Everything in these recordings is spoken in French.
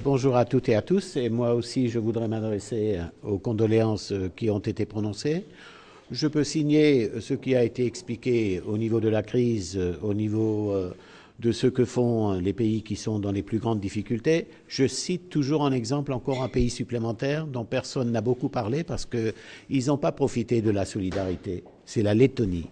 Bonjour à toutes et à tous, et moi aussi je voudrais m'adresser aux condoléances qui ont été prononcées. Je peux signer ce qui a été expliqué au niveau de la crise, au niveau de ce que font les pays qui sont dans les plus grandes difficultés. Je cite toujours en exemple encore un pays supplémentaire dont personne n'a beaucoup parlé parce qu'ils n'ont pas profité de la solidarité. C'est la Lettonie.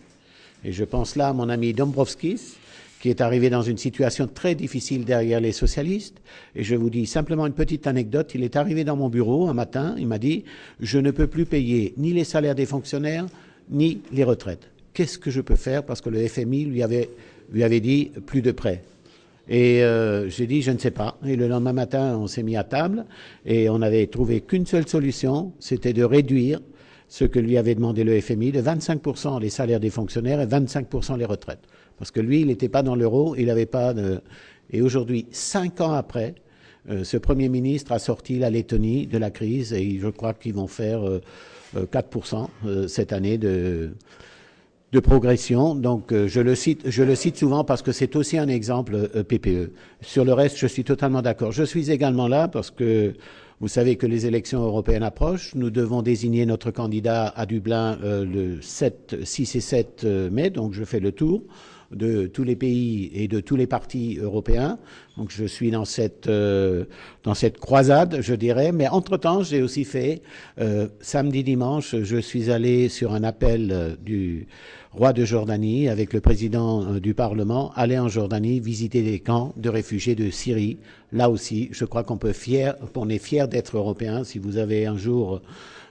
Et je pense là à mon ami Dombrovskis, qui est arrivé dans une situation très difficile derrière les socialistes. Et je vous dis simplement une petite anecdote. Il est arrivé dans mon bureau un matin, il m'a dit « Je ne peux plus payer ni les salaires des fonctionnaires, ni les retraites. Qu'est-ce que je peux faire ?» Parce que le FMI lui avait dit « Plus de prêts ». Et j'ai dit « Je ne sais pas ». Et le lendemain matin, on s'est mis à table et on n'avait trouvé qu'une seule solution, c'était de réduire ce que lui avait demandé le FMI, de 25% les salaires des fonctionnaires et 25% les retraites. Parce que lui, il n'était pas dans l'euro, il n'avait pas de... Et aujourd'hui, 5 ans après, ce Premier ministre a sorti la Lettonie de la crise et je crois qu'ils vont faire 4% cette année de progression. Donc je le cite souvent parce que c'est aussi un exemple PPE. Sur le reste, je suis totalement d'accord. Je suis également là parce que vous savez que les élections européennes approchent. Nous devons désigner notre candidat à Dublin le 6 et 7 mai, donc je fais le tour de tous les pays et de tous les partis européens. Donc je suis dans cette croisade, je dirais. Mais entre-temps, j'ai aussi fait, samedi, dimanche, je suis allé sur un appel du roi de Jordanie avec le président du Parlement, aller en Jordanie visiter des camps de réfugiés de Syrie. Là aussi, je crois qu'on est fier d'être européen. Si vous avez un jour...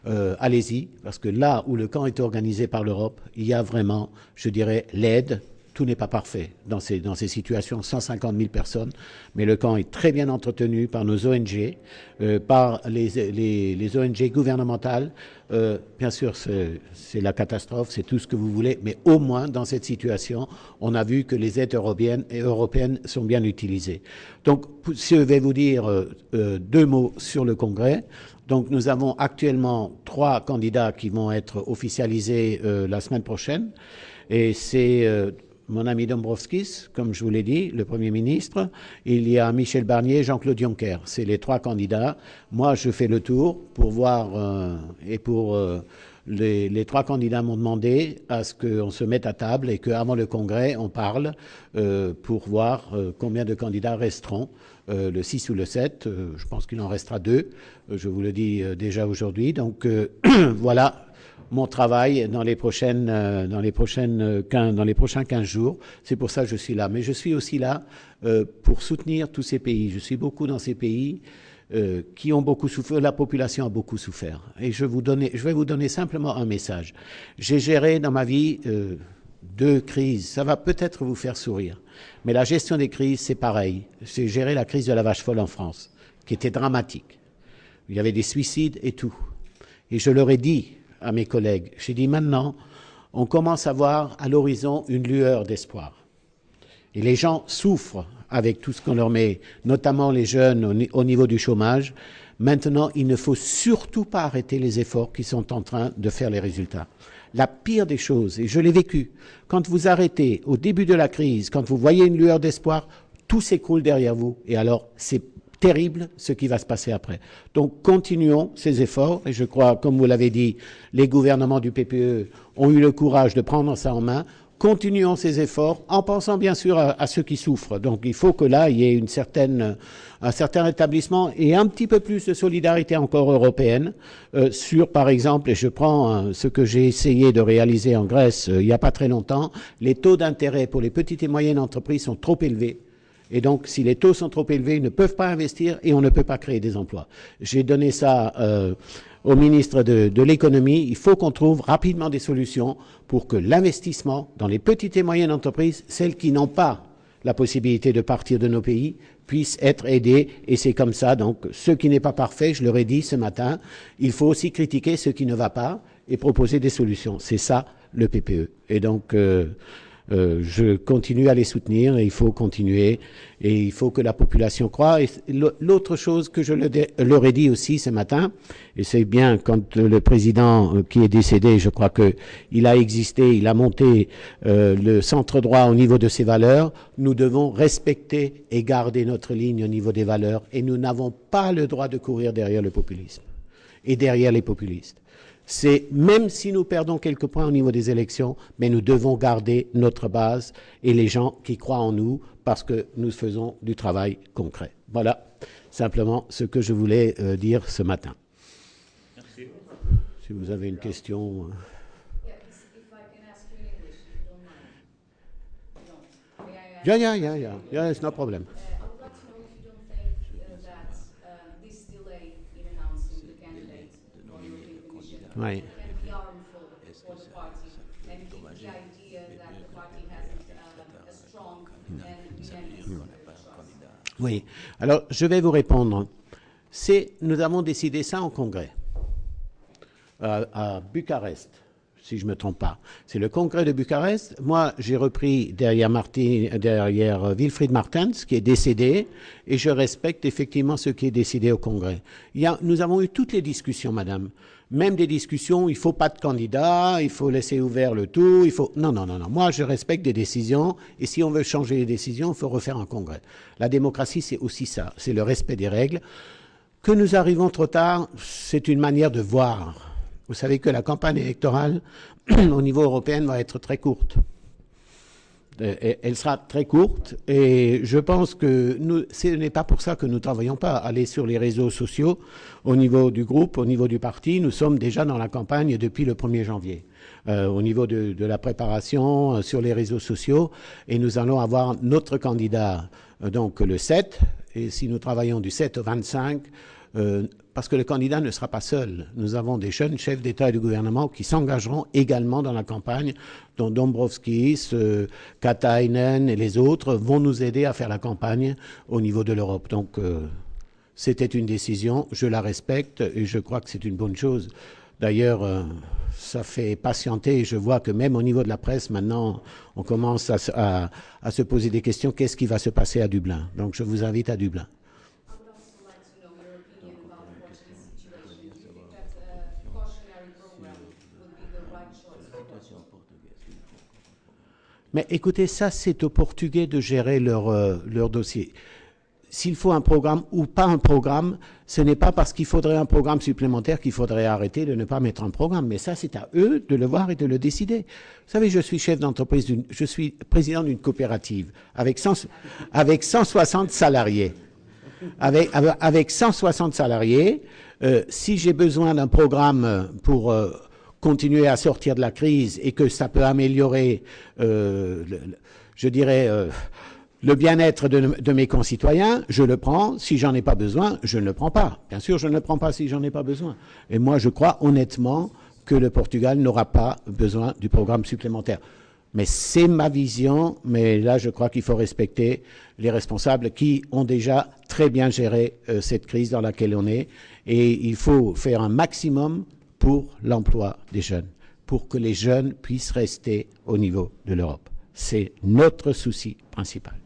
allez-y, parce que là où le camp est organisé par l'Europe, il y a vraiment, je dirais, l'aide. Tout n'est pas parfait dans ces situations, 150 000 personnes, mais le camp est très bien entretenu par nos ONG, par les ONG gouvernementales. Bien sûr, c'est la catastrophe, c'est tout ce que vous voulez, mais au moins dans cette situation, on a vu que les aides européennes sont bien utilisées. Donc, je vais vous dire 2 mots sur le Congrès. Donc, nous avons actuellement 3 candidats qui vont être officialisés la semaine prochaine, et c'est... mon ami Dombrovskis, comme je vous l'ai dit, le Premier ministre. Il y a Michel Barnier, Jean-Claude Juncker. C'est les 3 candidats. Moi, je fais le tour pour voir, les 3 candidats m'ont demandé à ce qu'on se mette à table et qu'avant le Congrès, on parle pour voir combien de candidats resteront le 6 ou le 7. Je pense qu'il en restera 2. Je vous le dis déjà aujourd'hui. Donc, voilà mon travail dans les prochains 15 jours. C'est pour ça que je suis là. Mais je suis aussi là pour soutenir tous ces pays. Je suis beaucoup dans ces pays qui ont beaucoup souffert. La population a beaucoup souffert. Et je vais vous donner simplement un message. J'ai géré dans ma vie 2 crises. Ça va peut-être vous faire sourire. Mais la gestion des crises, c'est pareil. J'ai géré la crise de la vache folle en France, qui était dramatique. Il y avait des suicides et tout. Et je leur ai dit à mes collègues, j'ai dit maintenant, on commence à voir à l'horizon une lueur d'espoir. Et les gens souffrent avec tout ce qu'on leur met, notamment les jeunes au niveau du chômage. Maintenant, il ne faut surtout pas arrêter les efforts qui sont en train de faire les résultats. La pire des choses, et je l'ai vécu, quand vous arrêtez au début de la crise, quand vous voyez une lueur d'espoir, tout s'écroule derrière vous. Et alors, c'est terrible ce qui va se passer après. Donc continuons ces efforts et je crois, comme vous l'avez dit, les gouvernements du PPE ont eu le courage de prendre ça en main. Continuons ces efforts en pensant bien sûr à ceux qui souffrent. Donc il faut que là, il y ait un certain rétablissement et un petit peu plus de solidarité encore européenne sur, par exemple, et je prends ce que j'ai essayé de réaliser en Grèce il n'y a pas très longtemps, les taux d'intérêt pour les petites et moyennes entreprises sont trop élevés. Et donc, si les taux sont trop élevés, ils ne peuvent pas investir et on ne peut pas créer des emplois. J'ai donné ça au ministre de l'économie. Il faut qu'on trouve rapidement des solutions pour que l'investissement dans les petites et moyennes entreprises, celles qui n'ont pas la possibilité de partir de nos pays, puissent être aidées. Et c'est comme ça. Donc, ce qui n'est pas parfait, je leur ai dit ce matin, il faut aussi critiquer ce qui ne va pas et proposer des solutions. C'est ça, le PPE. Et donc... Je continue à les soutenir et il faut continuer et il faut que la population croie. Et l'autre chose que je leur ai dit aussi ce matin, et c'est bien quand le président qui est décédé, je crois qu'il a existé, il a monté le centre droit au niveau de ses valeurs, nous devons respecter et garder notre ligne au niveau des valeurs et nous n'avons pas le droit de courir derrière le populisme et derrière les populistes. C'est même si nous perdons quelques points au niveau des élections, mais nous devons garder notre base et les gens qui croient en nous parce que nous faisons du travail concret. Voilà simplement ce que je voulais dire ce matin. Merci. Si vous avez une question. Yeah, it's no problem. Oui. Oui. Alors, je vais vous répondre. Nous avons décidé ça en congrès, à Bucarest, si je ne me trompe pas. C'est le congrès de Bucarest. Moi, j'ai repris derrière Wilfried Martens, qui est décédé, et je respecte effectivement ce qui est décidé au congrès. Nous avons eu toutes les discussions, madame. Même des discussions, il ne faut pas de candidat, il faut laisser ouvert le tout, il faut... Non. Moi, je respecte des décisions, et si on veut changer les décisions, il faut refaire un congrès. La démocratie, c'est aussi ça, c'est le respect des règles. Que nous arrivons trop tard, c'est une manière de voir. Vous savez que la campagne électorale, au niveau européen, va être très courte. Elle sera très courte et je pense que ce n'est pas pour ça que nous ne travaillons pas. Aller sur les réseaux sociaux, au niveau du groupe, au niveau du parti, nous sommes déjà dans la campagne depuis le 1er janvier. Au niveau de la préparation sur les réseaux sociaux et nous allons avoir notre candidat donc le 7 et si nous travaillons du 7 au 25, parce que le candidat ne sera pas seul. Nous avons des jeunes chefs d'État et de gouvernement qui s'engageront également dans la campagne, dont Dombrovskis, Katainen et les autres vont nous aider à faire la campagne au niveau de l'Europe. Donc, c'était une décision, je la respecte et je crois que c'est une bonne chose. D'ailleurs, ça fait patienter et je vois que même au niveau de la presse, maintenant, on commence à se poser des questions. Qu'est-ce qui va se passer à Dublin? Donc, je vous invite à Dublin. Mais écoutez, ça, c'est aux Portugais de gérer leur dossier. S'il faut un programme ou pas un programme, ce n'est pas parce qu'il faudrait un programme supplémentaire qu'il faudrait arrêter de ne pas mettre un programme. Mais ça, c'est à eux de le voir et de le décider. Vous savez, je suis chef d'entreprise, je suis président d'une coopérative avec 160 salariés. Avec 160 salariés, si j'ai besoin d'un programme pour... continuer à sortir de la crise et que ça peut améliorer, je dirais, le bien-être de mes concitoyens, je le prends. Si j'en ai pas besoin, je ne le prends pas. Bien sûr, je ne le prends pas si j'en ai pas besoin. Et moi, je crois honnêtement que le Portugal n'aura pas besoin du programme supplémentaire. Mais c'est ma vision, mais là, je crois qu'il faut respecter les responsables qui ont déjà très bien géré cette crise dans laquelle on est. Et il faut faire un maximum pour l'emploi des jeunes, pour que les jeunes puissent rester au niveau de l'Europe. C'est notre souci principal.